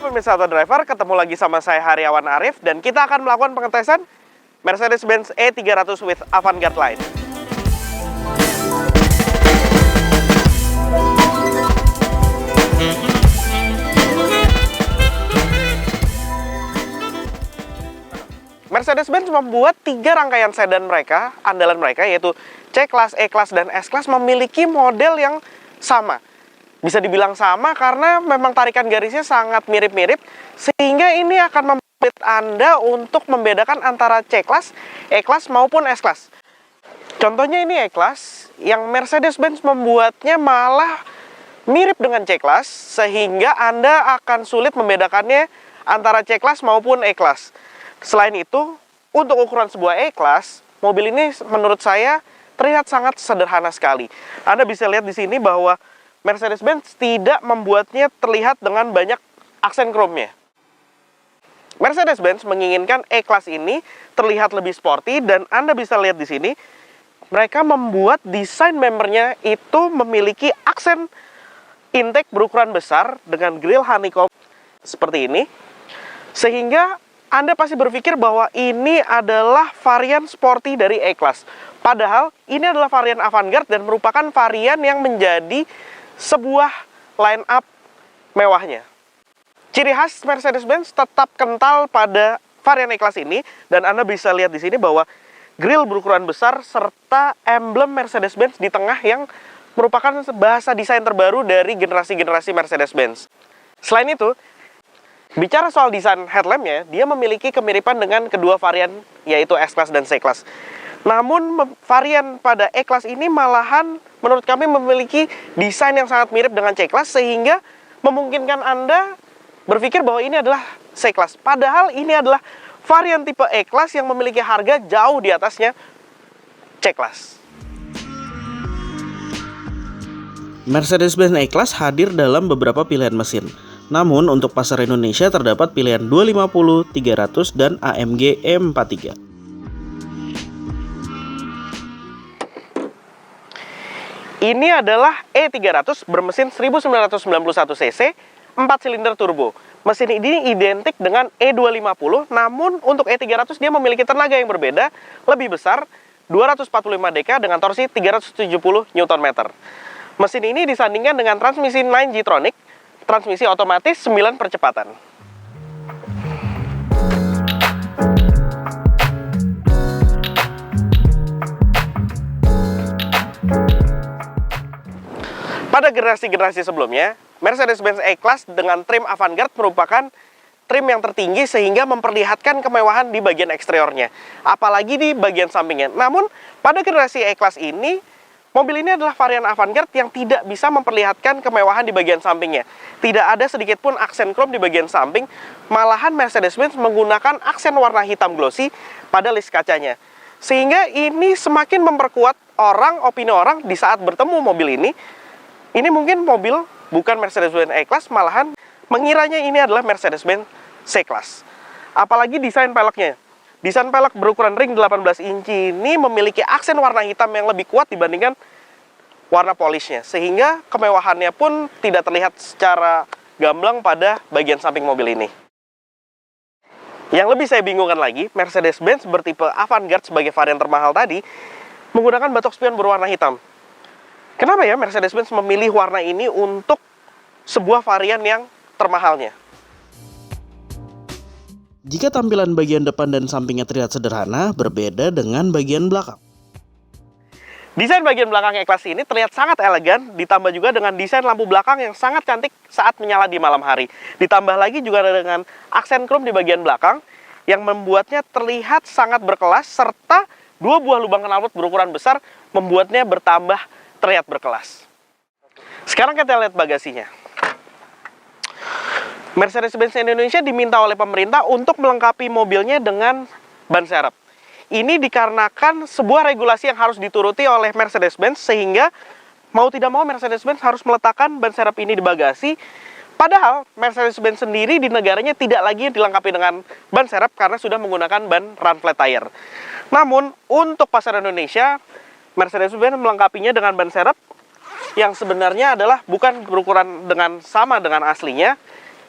Pemirsa Auto Driver, ketemu lagi sama saya Haryawan Arif dan kita akan melakukan pengetesan Mercedes-Benz E300 with Avantgarde Line. Mercedes-Benz membuat 3 rangkaian sedan mereka, andalan mereka yaitu C-Class, E-Class, dan S-Class memiliki model yang sama. Bisa dibilang sama karena memang tarikan garisnya sangat mirip-mirip, sehingga ini akan membuat Anda untuk membedakan antara C-Class, E-Class maupun S-Class. Contohnya ini E-Class, yang Mercedes-Benz membuatnya malah mirip dengan C-Class, sehingga Anda akan sulit membedakannya antara C-Class maupun E-Class. Selain itu, untuk ukuran sebuah E-Class, mobil ini menurut saya terlihat sangat sederhana sekali. Anda bisa lihat di sini bahwa Mercedes-Benz tidak membuatnya terlihat dengan banyak aksen chrome-nya. Mercedes-Benz menginginkan E-Class ini terlihat lebih sporty dan Anda bisa lihat di sini mereka membuat desain membernya itu memiliki aksen intake berukuran besar dengan grill honeycomb seperti ini, sehingga Anda pasti berpikir bahwa ini adalah varian sporty dari E-Class. Padahal ini adalah varian Avantgarde dan merupakan varian yang menjadi sebuah line up mewahnya. Ciri khas Mercedes-Benz tetap kental pada varian E-Class ini, dan Anda bisa lihat di sini bahwa grill berukuran besar serta emblem Mercedes-Benz di tengah yang merupakan bahasa desain terbaru dari generasi-generasi Mercedes-Benz. Selain itu, bicara soal desain headlampnya, dia memiliki kemiripan dengan kedua varian yaitu S-Class dan C-Class. Namun varian pada E-Class ini malahan menurut kami memiliki desain yang sangat mirip dengan C-Class, sehingga memungkinkan Anda berpikir bahwa ini adalah C-Class. Padahal ini adalah varian tipe E-Class yang memiliki harga jauh di atasnya C-Class. Mercedes-Benz E-Class hadir dalam beberapa pilihan mesin. Namun untuk pasar Indonesia terdapat pilihan 250, 300, dan AMG E43. Ini adalah E300 bermesin 1991 cc, 4 silinder turbo. Mesin ini identik dengan E250, namun untuk E300 dia memiliki tenaga yang berbeda, lebih besar, 245 dk dengan torsi 370 Nm. Mesin ini disandingkan dengan transmisi 9G-tronic, transmisi otomatis 9 percepatan. Pada generasi-generasi sebelumnya, Mercedes-Benz E-Class dengan trim Avantgarde merupakan trim yang tertinggi sehingga memperlihatkan kemewahan di bagian eksteriornya, apalagi di bagian sampingnya. Namun, pada generasi E-Class ini, mobil ini adalah varian Avantgarde yang tidak bisa memperlihatkan kemewahan di bagian sampingnya. Tidak ada sedikit pun aksen chrome di bagian samping, malahan Mercedes-Benz menggunakan aksen warna hitam glossy pada list kacanya. Sehingga ini semakin memperkuat opini orang di saat bertemu mobil ini. Ini mungkin mobil bukan Mercedes-Benz E-Class, malahan mengiranya ini adalah Mercedes-Benz C-Class. Apalagi desain peleknya. Desain pelek berukuran ring 18 inci ini memiliki aksen warna hitam yang lebih kuat dibandingkan warna polishnya, sehingga kemewahannya pun tidak terlihat secara gamblang pada bagian samping mobil ini. Yang lebih saya bingungkan lagi, Mercedes-Benz bertipe Avantgarde sebagai varian termahal tadi menggunakan batok spion berwarna hitam. Kenapa ya Mercedes-Benz memilih warna ini untuk sebuah varian yang termahalnya? Jika tampilan bagian depan dan sampingnya terlihat sederhana, berbeda dengan bagian belakang. Desain bagian belakang E-Class ini terlihat sangat elegan, ditambah juga dengan desain lampu belakang yang sangat cantik saat menyala di malam hari. Ditambah lagi juga dengan aksen chrome di bagian belakang yang membuatnya terlihat sangat berkelas, serta 2 buah lubang knalpot berukuran besar membuatnya bertambah terlihat berkelas. Sekarang kita lihat bagasinya. Mercedes-Benz Indonesia diminta oleh pemerintah untuk melengkapi mobilnya dengan ban serep. Ini dikarenakan sebuah regulasi yang harus dituruti oleh Mercedes-Benz, sehingga mau tidak mau Mercedes-Benz harus meletakkan ban serep ini di bagasi Padahal Mercedes-Benz sendiri di negaranya tidak lagi dilengkapi dengan ban serep karena sudah menggunakan ban run flat tire. Namun untuk pasar Indonesia, Mercedes-Benz melengkapinya dengan ban serep yang sebenarnya adalah bukan berukuran sama dengan aslinya,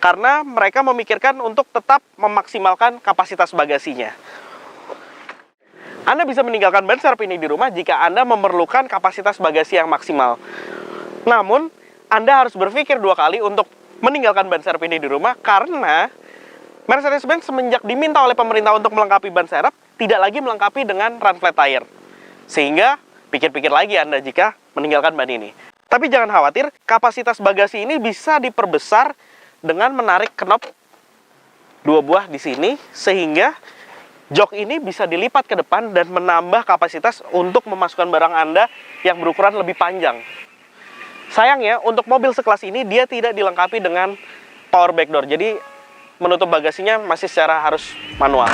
karena mereka memikirkan untuk tetap memaksimalkan kapasitas bagasinya. Anda bisa meninggalkan ban serep ini di rumah jika Anda memerlukan kapasitas bagasi yang maksimal. Namun, Anda harus berpikir dua kali untuk meninggalkan ban serep ini di rumah, karena Mercedes-Benz semenjak diminta oleh pemerintah untuk melengkapi ban serep, tidak lagi melengkapi dengan run flat tire. Sehingga, pikir-pikir lagi Anda jika meninggalkan ban ini. Tapi jangan khawatir, kapasitas bagasi ini bisa diperbesar dengan menarik knop 2 buah di sini, sehingga jok ini bisa dilipat ke depan dan menambah kapasitas untuk memasukkan barang Anda yang berukuran lebih panjang. Sayangnya, untuk mobil sekelas ini dia tidak dilengkapi dengan power back door. Jadi, menutup bagasinya masih secara harus manual.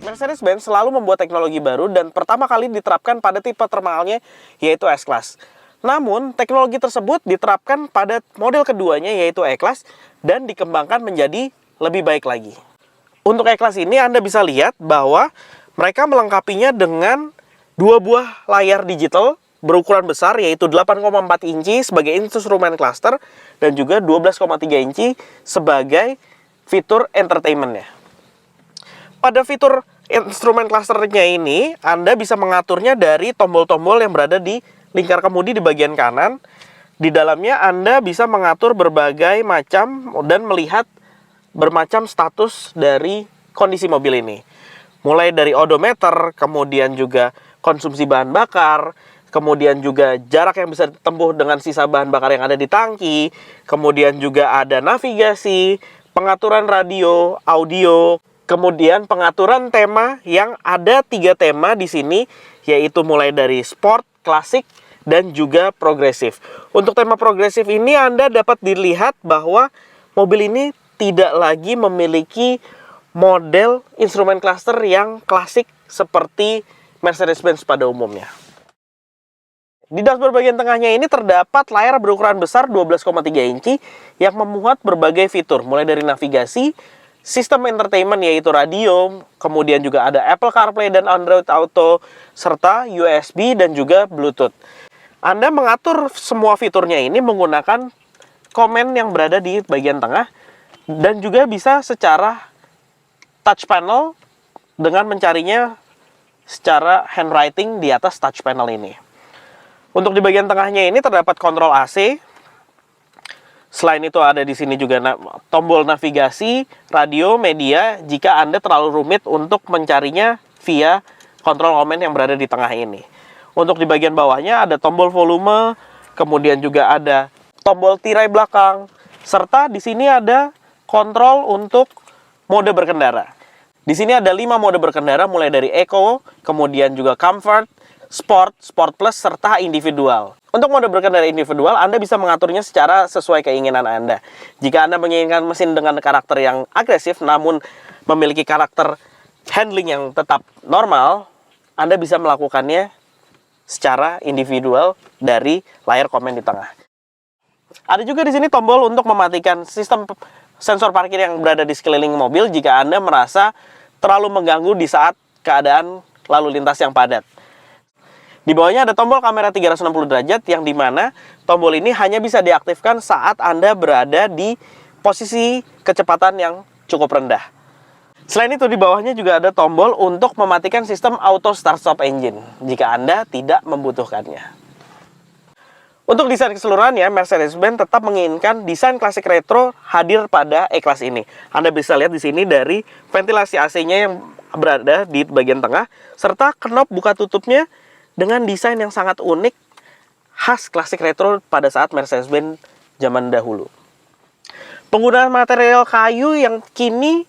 Mercedes-Benz selalu membuat teknologi baru dan pertama kali diterapkan pada tipe termalnya, yaitu S-Class. Namun, teknologi tersebut diterapkan pada model keduanya, yaitu E-Class, dan dikembangkan menjadi lebih baik lagi. Untuk E-Class ini, Anda bisa lihat bahwa mereka melengkapinya dengan 2 buah layar digital berukuran besar, yaitu 8,4 inci sebagai instrumen cluster dan juga 12,3 inci sebagai fitur entertainment-nya. Pada fitur instrumen clusternya ini, Anda bisa mengaturnya dari tombol-tombol yang berada di lingkar kemudi di bagian kanan. Di dalamnya Anda bisa mengatur berbagai macam dan melihat bermacam status dari kondisi mobil ini. Mulai dari odometer, kemudian juga konsumsi bahan bakar, kemudian juga jarak yang bisa ditempuh dengan sisa bahan bakar yang ada di tangki, kemudian juga ada navigasi, pengaturan radio, audio, kemudian pengaturan tema yang ada 3 tema di sini, yaitu mulai dari sport, klasik, dan juga progresif. Untuk tema progresif ini Anda dapat dilihat bahwa mobil ini tidak lagi memiliki model instrumen cluster yang klasik seperti Mercedes-Benz pada umumnya. Di dashboard bagian tengahnya ini terdapat layar berukuran besar 12,3 inci yang memuat berbagai fitur, mulai dari navigasi, sistem entertainment yaitu radio, kemudian juga ada Apple CarPlay dan Android Auto, serta USB dan juga Bluetooth. Anda mengatur semua fiturnya ini menggunakan komen yang berada di bagian tengah dan juga bisa secara touch panel dengan mencarinya secara handwriting di atas touch panel ini. Untuk di bagian tengahnya ini terdapat kontrol AC. Selain itu ada di sini juga tombol navigasi, radio, media jika Anda terlalu rumit untuk mencarinya via kontrol komen yang berada di tengah ini. Untuk di bagian bawahnya ada tombol volume, kemudian juga ada tombol tirai belakang, serta di sini ada kontrol untuk mode berkendara. Di sini ada 5 mode berkendara mulai dari Eco, kemudian juga Comfort, Sport, Sport Plus, serta individual. Untuk mode berkendara individual, Anda bisa mengaturnya secara sesuai keinginan Anda. Jika Anda menginginkan mesin dengan karakter yang agresif, namun memiliki karakter handling yang tetap normal, Anda bisa melakukannya secara individual dari layar komen di tengah. Ada juga di sini tombol untuk mematikan sistem sensor parkir yang berada di sekeliling mobil jika Anda merasa terlalu mengganggu di saat keadaan lalu lintas yang padat. Di bawahnya ada tombol kamera 360 derajat yang dimana tombol ini hanya bisa diaktifkan saat Anda berada di posisi kecepatan yang cukup rendah. Selain itu di bawahnya juga ada tombol untuk mematikan sistem auto start stop engine jika Anda tidak membutuhkannya. Untuk desain keseluruhannya, Mercedes-Benz tetap menginginkan desain klasik retro hadir pada E-Class ini. Anda bisa lihat di sini dari ventilasi AC-nya yang berada di bagian tengah, serta knop buka tutupnya dengan desain yang sangat unik, khas klasik retro pada saat Mercedes-Benz zaman dahulu. Penggunaan material kayu yang kini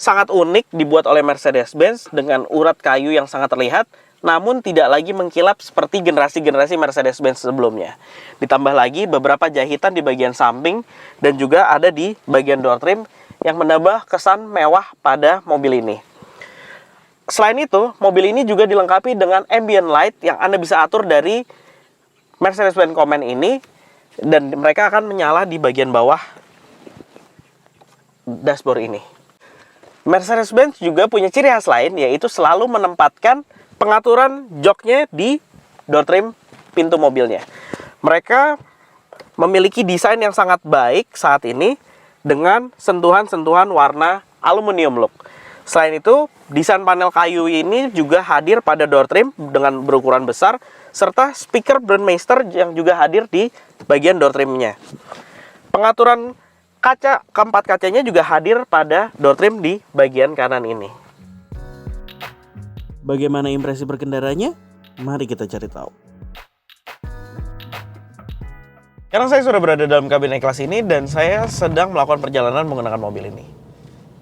sangat unik dibuat oleh Mercedes-Benz dengan urat kayu yang sangat terlihat, namun tidak lagi mengkilap seperti generasi-generasi Mercedes-Benz sebelumnya. Ditambah lagi beberapa jahitan di bagian samping dan juga ada di bagian door trim yang menambah kesan mewah pada mobil ini. Selain itu, mobil ini juga dilengkapi dengan ambient light yang Anda bisa atur dari Mercedes-Benz Command ini, dan mereka akan menyala di bagian bawah dashboard ini. Mercedes-Benz juga punya ciri khas lain, yaitu selalu menempatkan pengaturan joknya di door trim pintu mobilnya. Mereka memiliki desain yang sangat baik saat ini dengan sentuhan-sentuhan warna aluminium look. Selain itu, desain panel kayu ini juga hadir pada door trim dengan berukuran besar, serta speaker Brandmeister yang juga hadir di bagian door trimnya. Pengaturan kaca, keempat kacanya juga hadir pada door trim di bagian kanan ini. Bagaimana impresi berkendaranya? Mari kita cari tahu. Sekarang saya sudah berada dalam kabin E-Class ini dan saya sedang melakukan perjalanan menggunakan mobil ini.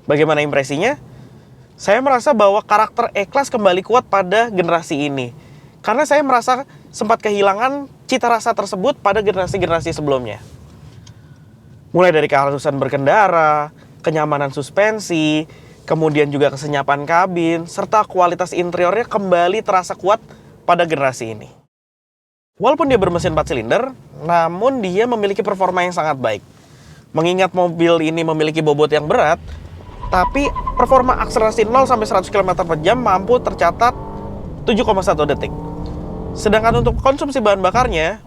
Bagaimana impresinya? Saya merasa bahwa karakter E-Class kembali kuat pada generasi ini. Karena saya merasa sempat kehilangan cita rasa tersebut pada generasi-generasi sebelumnya. Mulai dari kehalusan berkendara, kenyamanan suspensi, kemudian juga kesenyapan kabin, serta kualitas interiornya kembali terasa kuat pada generasi ini. Walaupun dia bermesin 4 silinder, namun dia memiliki performa yang sangat baik. Mengingat mobil ini memiliki bobot yang berat, tapi performa akselerasi 0 sampai 100 km/jam mampu tercatat 7,1 detik. Sedangkan untuk konsumsi bahan bakarnya,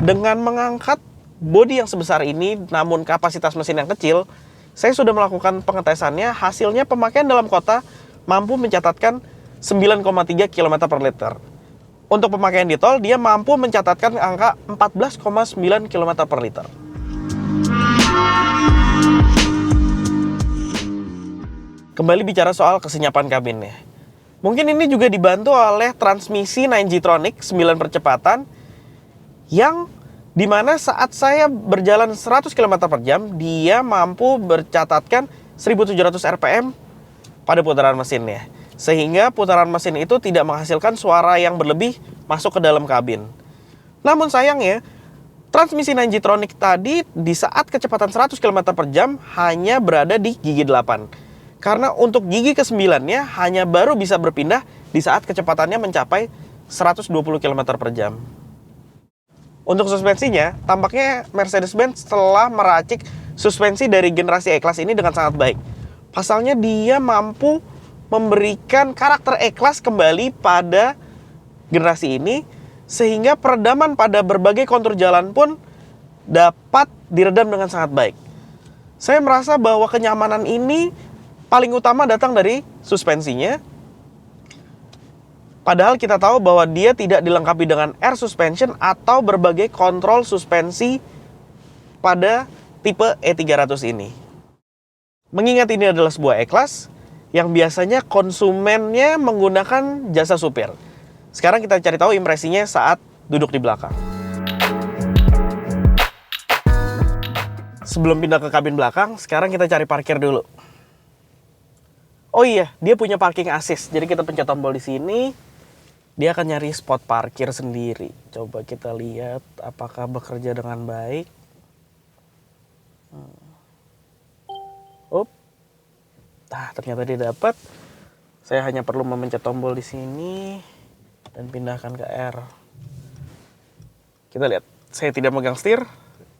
dengan mengangkat bodi yang sebesar ini namun kapasitas mesin yang kecil, saya sudah melakukan pengetesannya, hasilnya pemakaian dalam kota mampu mencatatkan 9,3 km per liter. Untuk pemakaian di tol, dia mampu mencatatkan angka 14,9 km per liter. Kembali bicara soal kesenyapan kabinnya. Mungkin ini juga dibantu oleh transmisi 9G-Tronic 9 percepatan yang dimana saat saya berjalan 100 km per jam, dia mampu mencatatkan 1700 RPM pada putaran mesinnya. Sehingga putaran mesin itu tidak menghasilkan suara yang berlebih masuk ke dalam kabin. Namun sayangnya, transmisi 9G-Tronic tadi di saat kecepatan 100 km per jam hanya berada di gigi 8. Karena untuk gigi ke-9-nya hanya baru bisa berpindah di saat kecepatannya mencapai 120 km per jam. Untuk suspensinya, tampaknya Mercedes-Benz telah meracik suspensi dari generasi E-Class ini dengan sangat baik. Pasalnya dia mampu memberikan karakter E-Class kembali pada generasi ini, sehingga peredaman pada berbagai kontur jalan pun dapat diredam dengan sangat baik. Saya merasa bahwa kenyamanan ini paling utama datang dari suspensinya. Padahal kita tahu bahwa dia tidak dilengkapi dengan air suspension atau berbagai kontrol suspensi pada tipe E300 ini. Mengingat ini adalah sebuah E-Class yang biasanya konsumennya menggunakan jasa supir. Sekarang kita cari tahu impresinya saat duduk di belakang. Sebelum pindah ke kabin belakang, sekarang kita cari parkir dulu. Oh iya, dia punya parking assist. Jadi kita pencet tombol di sini, dia akan nyari spot parkir sendiri. Coba kita lihat apakah bekerja dengan baik. Nah, ternyata dia dapat. Saya hanya perlu memencet tombol di sini dan pindahkan ke R. Kita lihat, saya tidak megang setir,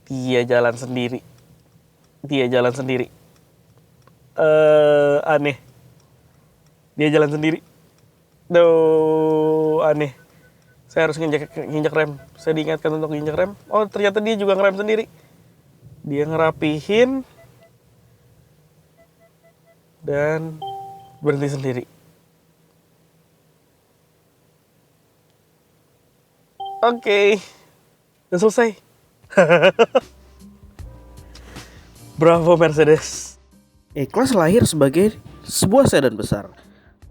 dia jalan sendiri. Aneh. Dia jalan sendiri. Aneh. Saya harus nginjak rem. Saya diingatkan untuk nginjak rem. Oh, ternyata dia juga ngerem sendiri. Dia ngerapihin dan berhenti sendiri. Oke. Udah selesai. Bravo Mercedes. E-Class lahir sebagai sebuah sedan besar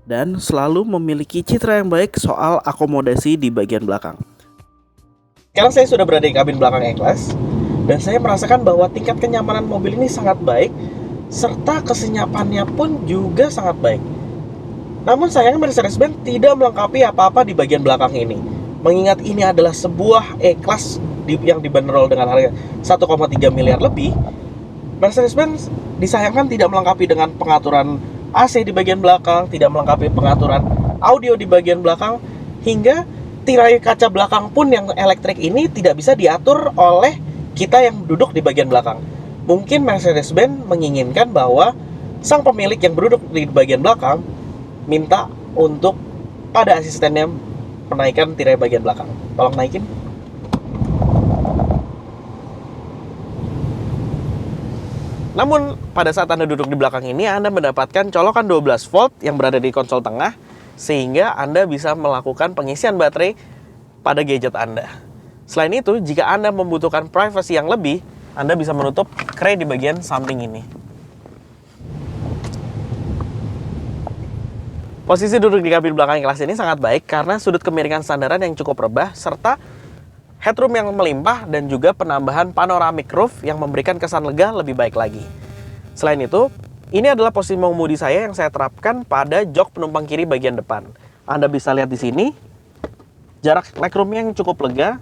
dan selalu memiliki citra yang baik soal akomodasi di bagian belakang. Sekarang saya sudah berada di kabin belakang E-Class dan saya merasakan bahwa tingkat kenyamanan mobil ini sangat baik serta kesenyapannya pun juga sangat baik. Namun sayangnya Mercedes-Benz tidak melengkapi apa-apa di bagian belakang ini. Mengingat ini adalah sebuah E-Class yang dibanderol dengan harga 1,3 miliar lebih, Mercedes-Benz disayangkan tidak melengkapi dengan pengaturan AC di bagian belakang, tidak melengkapi pengaturan audio di bagian belakang, hingga tirai kaca belakang pun yang elektrik ini tidak bisa diatur oleh kita yang duduk di bagian belakang. Mungkin Mercedes-Benz menginginkan bahwa sang pemilik yang duduk di bagian belakang minta untuk pada asistennya menaikkan tirai bagian belakang. Tolong naikin. Namun, pada saat Anda duduk di belakang ini, Anda mendapatkan colokan 12 volt yang berada di konsol tengah, sehingga Anda bisa melakukan pengisian baterai pada gadget Anda. Selain itu, jika Anda membutuhkan privasi yang lebih, Anda bisa menutup kray di bagian samping ini. Posisi duduk di kabin belakang kelas ini sangat baik karena sudut kemiringan sandaran yang cukup rebah, serta headroom yang melimpah dan juga penambahan panoramic roof yang memberikan kesan lega lebih baik lagi. Selain itu, ini adalah posisi mengemudi saya yang saya terapkan pada jok penumpang kiri bagian depan. Anda bisa lihat di sini, jarak legroomnya yang cukup lega,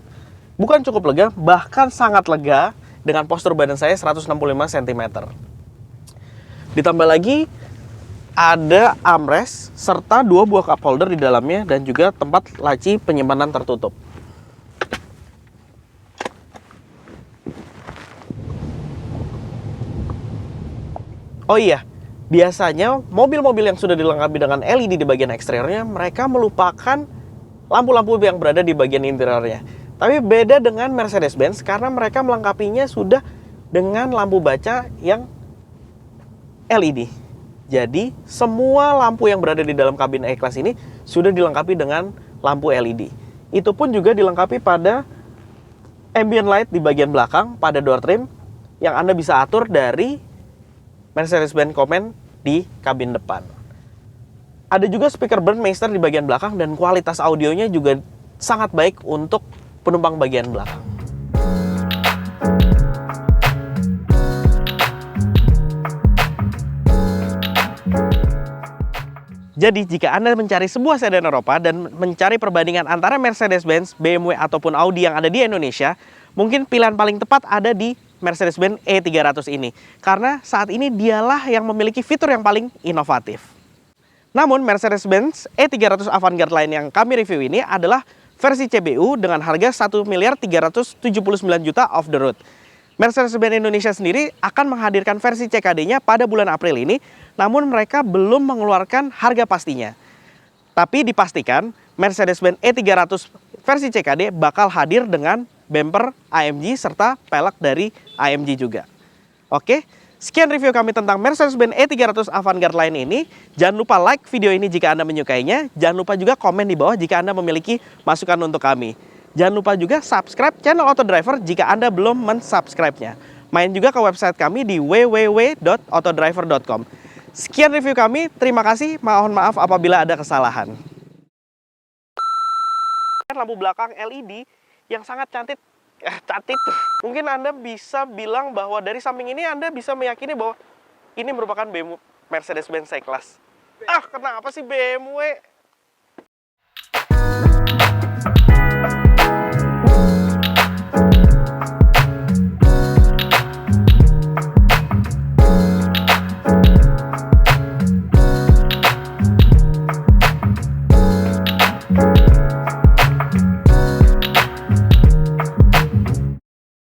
bukan cukup lega, bahkan sangat lega dengan postur badan saya 165 cm. Ditambah lagi, ada armrest serta 2 buah cup holder di dalamnya dan juga tempat laci penyimpanan tertutup. Oh iya, biasanya mobil-mobil yang sudah dilengkapi dengan LED di bagian eksteriornya, mereka melupakan lampu-lampu yang berada di bagian interiornya. Tapi beda dengan Mercedes-Benz karena mereka melengkapinya sudah dengan lampu baca yang LED. Jadi, semua lampu yang berada di dalam kabin E-Class ini sudah dilengkapi dengan lampu LED. Itu pun juga dilengkapi pada ambient light di bagian belakang pada door trim yang Anda bisa atur dari Mercedes-Benz Command di kabin depan. Ada juga speaker Burmeister di bagian belakang dan kualitas audionya juga sangat baik untuk penumpang bagian belakang. Jadi jika Anda mencari sebuah sedan Eropa dan mencari perbandingan antara Mercedes-Benz, BMW ataupun Audi yang ada di Indonesia, mungkin pilihan paling tepat ada di Mercedes-Benz E300 ini. Karena saat ini dialah yang memiliki fitur yang paling inovatif. Namun Mercedes-Benz E300 Avantgarde lain yang kami review ini adalah versi CBU dengan harga 1.379.000.000 off the road. Mercedes-Benz Indonesia sendiri akan menghadirkan versi CKD-nya pada bulan April ini, namun mereka belum mengeluarkan harga pastinya. Tapi dipastikan Mercedes-Benz E300 versi CKD bakal hadir dengan bumper AMG serta pelek dari AMG juga. Oke, sekian review kami tentang Mercedes-Benz E300 Avantgarde lain ini. Jangan lupa like video ini jika Anda menyukainya. Jangan lupa juga komen di bawah jika Anda memiliki masukan untuk kami. Jangan lupa juga subscribe channel Autodriver jika Anda belum mensubscribe-nya. Main juga ke website kami di www.autodriver.com. Sekian review kami, terima kasih, mohon maaf apabila ada kesalahan. Lampu belakang LED yang sangat cantik. Mungkin Anda bisa bilang bahwa dari samping ini Anda bisa meyakini bahwa ini merupakan BMW Mercedes-Benz C-Class. Kenapa sih BMW?